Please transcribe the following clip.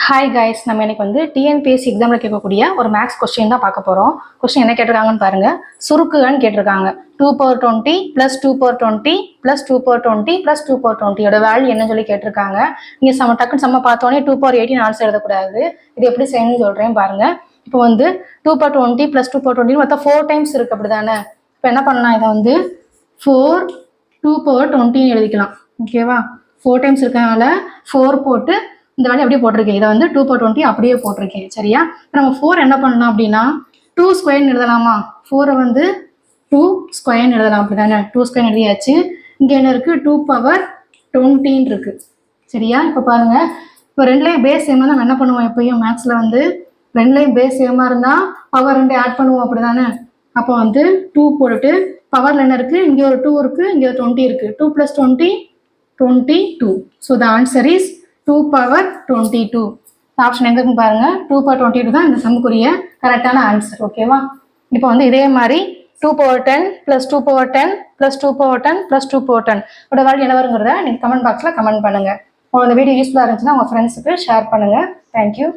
Hi guys, நம்ம இன்னைக்கு வந்து டிஎன்பிஎஸ்சி எக்ஸாமில் கேட்கக்கூடிய ஒரு மேக்ஸ் கொஸ்டின் தான் பார்க்க போகிறோம். கொஸ்டின் என்ன கேட்டிருக்காங்கன்னு பாருங்க. சுருக்குகன்னு கேட்டிருக்காங்க. 2/20 + 2/20 + 2/20 + 2/20 வேல்யூ என்ன சொல்லி கேட்டிருக்காங்க. நீங்கள் டக்குன்னு சம்ம பார்த்தோன்னே 2/18 ஆன்சர் எழுதக்கூடாது. இது எப்படி செய்யணும்னு சொல்கிறேன் பாருங்க. இப்போ வந்து 2/20 + 2/20 மொத்தம் 4 டைம்ஸ் இருக்குது, அப்படி தானே? இப்போ என்ன பண்ணலாம், இதை வந்து 4 2/20 எழுதிக்கலாம். ஓகேவா? 4 டைம்ஸ் இருக்கனால 4 போட்டு இந்த வேலையை அப்படியே போட்டிருக்கேன். இதை வந்து 2/20 அப்படியே போட்டிருக்கேன். சரியா? நம்ம 4 என்ன பண்ணலாம் அப்படின்னா 2 ஸ்கொயர்னு எழுதலாமா? 4 வந்து 2 ஸ்கொயர்னு எழுதலாம், அப்படிதானே? 2 ஸ்கொயர் எழுதியாச்சு. இங்கே என்ன இருக்கு? 2/20 இருக்கு. சரியா? இப்போ பாருங்க, இப்போ ரெண்டுலேயும் பேஸ் சேமாக நம்ம என்ன பண்ணுவோம், எப்பயும் மேக்ஸில் வந்து ரெண்டுலேயும் பேஸ் சேமாக இருந்தால் பவர் 2 ஆட் பண்ணுவோம், அப்படிதானே? அப்போ வந்து 2 போட்டுட்டு பவரில் என்ன இருக்குது, இங்கே ஒரு 2 இருக்குது, இங்கே ஒரு 20 இருக்குது. 2 + 20 22. So the answer is 2/22. Option எங்க இருக்குன்னு பாருங்க. 2/22 தான் இந்த சம்முக்குரிய கரெக்டான ஆன்சர். ஓகேவா? இப்போ வந்து இதே மாதிரி 2/10 + 2/10 + 2/10 + 2/10 ஓட வேல்யூ என்ன வருங்கிறத நீங்கள் கமெண்ட் பாக்ஸில் கமெண்ட் பண்ணுங்க. இந்த வீடியோ யூஸ்ஃபுல்லாக இருந்துச்சுன்னா உங்கள் ஃப்ரெண்ட்ஸுக்கு ஷேர் பண்ணுங்க. தேங்க்யூ.